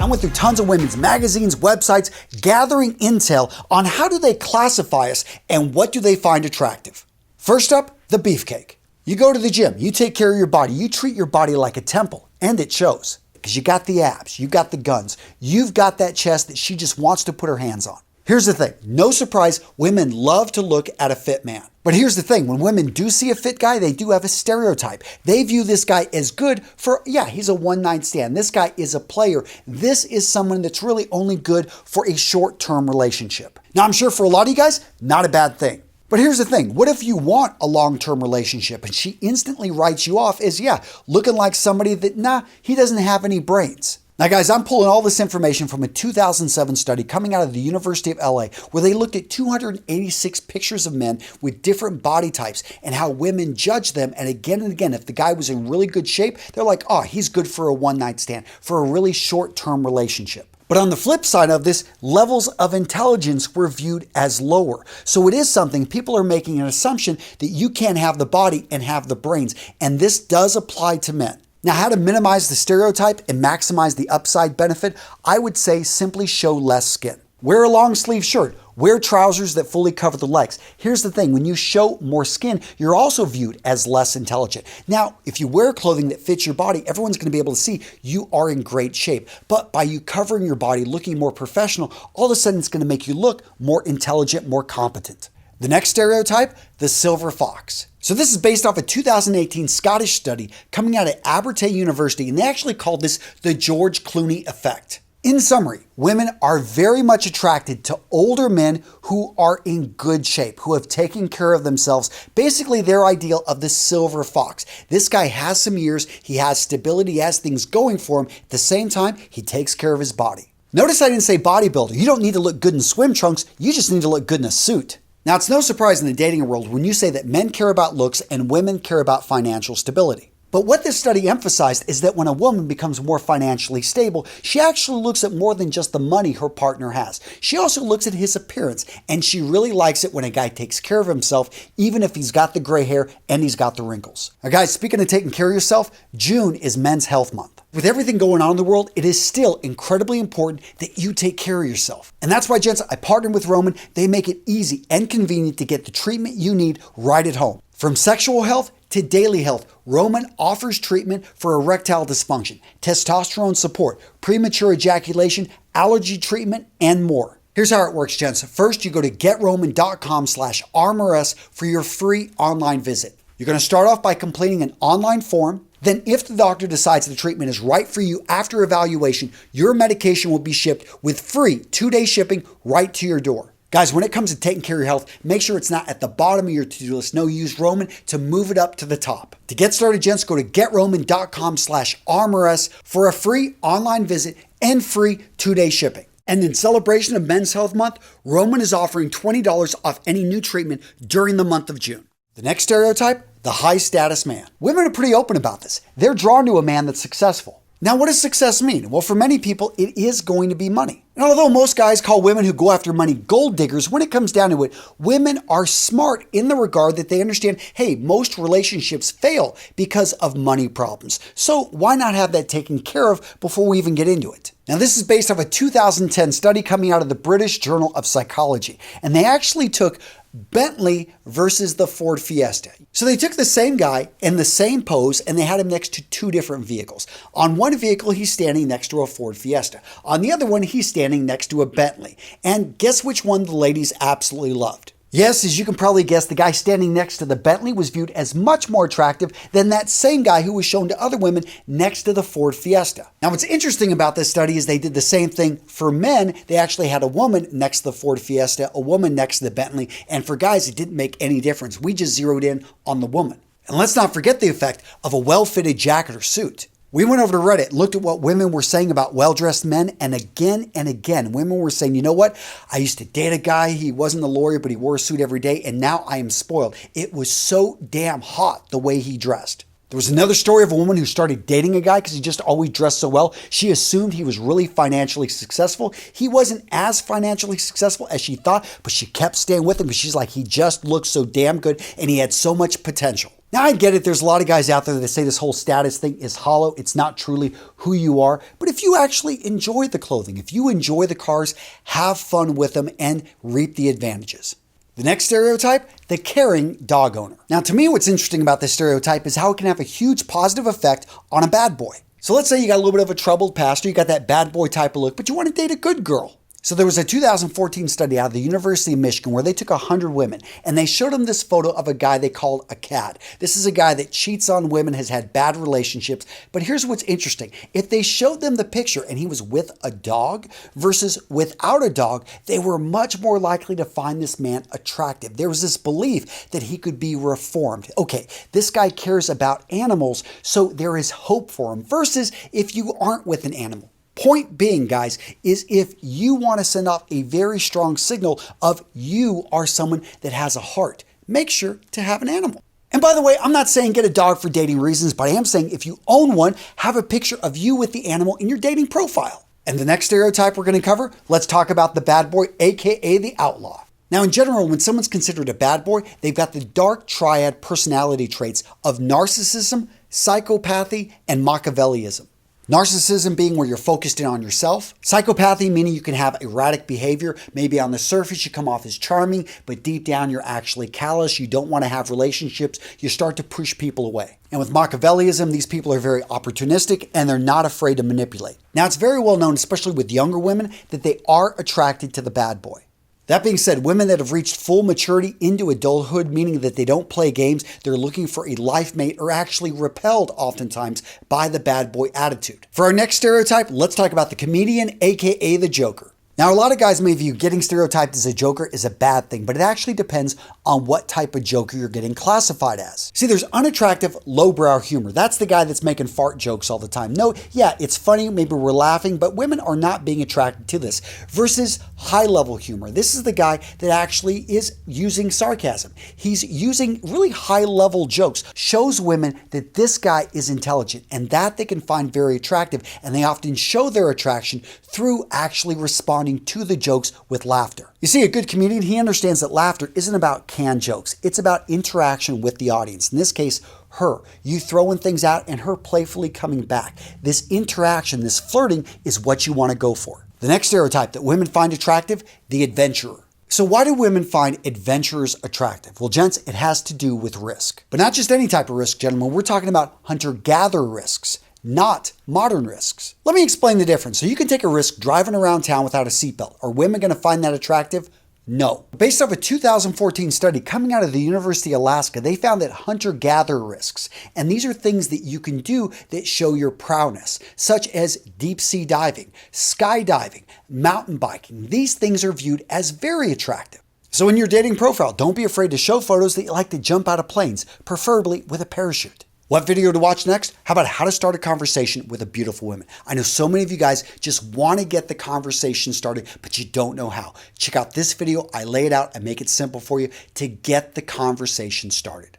I went through tons of women's magazines, websites, gathering intel on how do they classify us and what do they find attractive. First up, the beefcake. You go to the gym, you take care of your body, you treat your body like a temple, and it shows. Because you got the abs, you got the guns, you've got that chest that she just wants to put her hands on. Here's the thing, no surprise, women love to look at a fit man. But here's the thing, when women do see a fit guy, they do have a stereotype. They view this guy as good for, yeah, he's a one-night stand. This guy is a player. This is someone that's really only good for a short-term relationship. Now, I'm sure for a lot of you guys, not a bad thing. But here's the thing, what if you want a long-term relationship and she instantly writes you off as, yeah, looking like somebody that, nah, he doesn't have any brains. Now guys, I'm pulling all this information from a 2007 study coming out of the University of LA where they looked at 286 pictures of men with different body types and how women judge them. And again, if the guy was in really good shape, they're like, oh, he's good for a one-night stand, for a really short-term relationship. But on the flip side of this, levels of intelligence were viewed as lower. So it is something, people are making an assumption that you can't have the body and have the brains. And this does apply to men. Now, how to minimize the stereotype and maximize the upside benefit? I would say simply show less skin. Wear a long sleeve shirt. Wear trousers that fully cover the legs. Here's the thing, when you show more skin, you're also viewed as less intelligent. Now, if you wear clothing that fits your body, everyone's going to be able to see you are in great shape. But by you covering your body, looking more professional, all of a sudden it's going to make you look more intelligent, more competent. The next stereotype, the silver fox. So this is based off a 2018 Scottish study coming out of Abertay University, and they actually called this the George Clooney effect. In summary, women are very much attracted to older men who are in good shape, who have taken care of themselves, basically their ideal of the silver fox. This guy has some years, he has stability, he has things going for him. At the same time, he takes care of his body. Notice I didn't say bodybuilder. You don't need to look good in swim trunks, you just need to look good in a suit. Now, it's no surprise in the dating world when you say that men care about looks and women care about financial stability. But what this study emphasized is that when a woman becomes more financially stable, she actually looks at more than just the money her partner has. She also looks at his appearance, and she really likes it when a guy takes care of himself, even if he's got the gray hair and he's got the wrinkles. Now guys, speaking of taking care of yourself, June is Men's Health Month. With everything going on in the world, it is still incredibly important that you take care of yourself. And that's why, gents, I partnered with Roman. They make it easy and convenient to get the treatment you need right at home. From sexual health to daily health, Roman offers treatment for erectile dysfunction, testosterone support, premature ejaculation, allergy treatment, and more. Here's how it works, gents. First, you go to getroman.com/armors for your free online visit. You're going to start off by completing an online form. Then if the doctor decides the treatment is right for you after evaluation, your medication will be shipped with free 2-day shipping right to your door. Guys, when it comes to taking care of your health, make sure it's not at the bottom of your to-do list. No, use Roman to move it up to the top. To get started, gents, go to getroman.com/armors for a free online visit and free 2-day shipping. And in celebration of Men's Health Month, Roman is offering $20 off any new treatment during the month of June. The next stereotype, the high status man. Women are pretty open about this. They're drawn to a man that's successful. Now, what does success mean? Well, for many people, it is going to be money. And although most guys call women who go after money gold diggers, when it comes down to it, women are smart in the regard that they understand, hey, most relationships fail because of money problems. So why not have that taken care of before we even get into it? Now, this is based off a 2010 study coming out of the British Journal of Psychology. And they actually took Bentley versus the Ford Fiesta. So they took the same guy in the same pose and they had him next to two different vehicles. On one vehicle, he's standing next to a Ford Fiesta. On the other one, he's standing next to a Bentley. And guess which one the ladies absolutely loved? Yes, as you can probably guess, the guy standing next to the Bentley was viewed as much more attractive than that same guy who was shown to other women next to the Ford Fiesta. Now, what's interesting about this study is they did the same thing for men. They actually had a woman next to the Ford Fiesta, a woman next to the Bentley, and for guys, it didn't make any difference. We just zeroed in on the woman. And let's not forget the effect of a well-fitted jacket or suit. We went over to Reddit, looked at what women were saying about well-dressed men, and again, women were saying, you know what? I used to date a guy, he wasn't a lawyer, but he wore a suit every day, and now I am spoiled. It was so damn hot the way he dressed. There was another story of a woman who started dating a guy because he just always dressed so well. She assumed he was really financially successful. He wasn't as financially successful as she thought, but she kept staying with him because she's like, he just looked so damn good and he had so much potential. Now I get it, there's a lot of guys out there that say this whole status thing is hollow. It's not truly who you are. But if you actually enjoy the clothing, if you enjoy the cars, have fun with them and reap the advantages. The next stereotype, the caring dog owner. Now, to me, what's interesting about this stereotype is how it can have a huge positive effect on a bad boy. So let's say you got a little bit of a troubled past, or you got that bad boy type of look, but you want to date a good girl. So there was a 2014 study out of the University of Michigan where they took 100 women and they showed them this photo of a guy they called a cad. This is a guy that cheats on women, has had bad relationships. But here's what's interesting. If they showed them the picture and he was with a dog versus without a dog, they were much more likely to find this man attractive. There was this belief that he could be reformed. Okay, this guy cares about animals, so there is hope for him versus if you aren't with an animal. Point being, guys, is if you want to send off a very strong signal of you are someone that has a heart, make sure to have an animal. And by the way, I'm not saying get a dog for dating reasons, but I am saying if you own one, have a picture of you with the animal in your dating profile. And the next stereotype we're going to cover, let's talk about the bad boy, aka the outlaw. Now, in general, when someone's considered a bad boy, they've got the dark triad personality traits of narcissism, psychopathy, and Machiavellism. Narcissism being where you're focused in on yourself. Psychopathy meaning you can have erratic behavior. Maybe on the surface you come off as charming, but deep down you're actually callous. You don't want to have relationships. You start to push people away. And with Machiavellism, these people are very opportunistic and they're not afraid to manipulate. Now, it's very well known, especially with younger women, that they are attracted to the bad boy. That being said, women that have reached full maturity into adulthood, meaning that they don't play games, they're looking for a life mate, are actually repelled oftentimes by the bad boy attitude. For our next stereotype, let's talk about the comedian, aka the Joker. Now, a lot of guys may view getting stereotyped as a joker is a bad thing, but it actually depends on what type of joker you're getting classified as. See, there's unattractive, lowbrow humor. That's the guy that's making fart jokes all the time. No, yeah, it's funny, maybe we're laughing, but women are not being attracted to this. Versus high-level humor. This is the guy that actually is using sarcasm. He's using really high-level jokes, shows women that this guy is intelligent and that they can find very attractive, and they often show their attraction through actually responding to the jokes with laughter. You see, a good comedian, he understands that laughter isn't about canned jokes. It's about interaction with the audience. In this case, her. You throwing things out and her playfully coming back. This interaction, this flirting is what you want to go for. The next stereotype that women find attractive, the adventurer. So why do women find adventurers attractive? Well, gents, it has to do with risk. But not just any type of risk, gentlemen. We're talking about hunter-gatherer risks, not modern risks. Let me explain the difference. So you can take a risk driving around town without a seatbelt. Are women going to find that attractive? No. Based off a 2014 study coming out of the University of Alaska, they found that hunter-gatherer risks, and these are things that you can do that show your prowess, such as deep sea diving, skydiving, mountain biking. These things are viewed as very attractive. So in your dating profile, don't be afraid to show photos that you like to jump out of planes, preferably with a parachute. What video to watch next? How about how to start a conversation with a beautiful woman? I know so many of you guys just want to get the conversation started, but you don't know how. Check out this video. I lay it out. I make it simple for you to get the conversation started.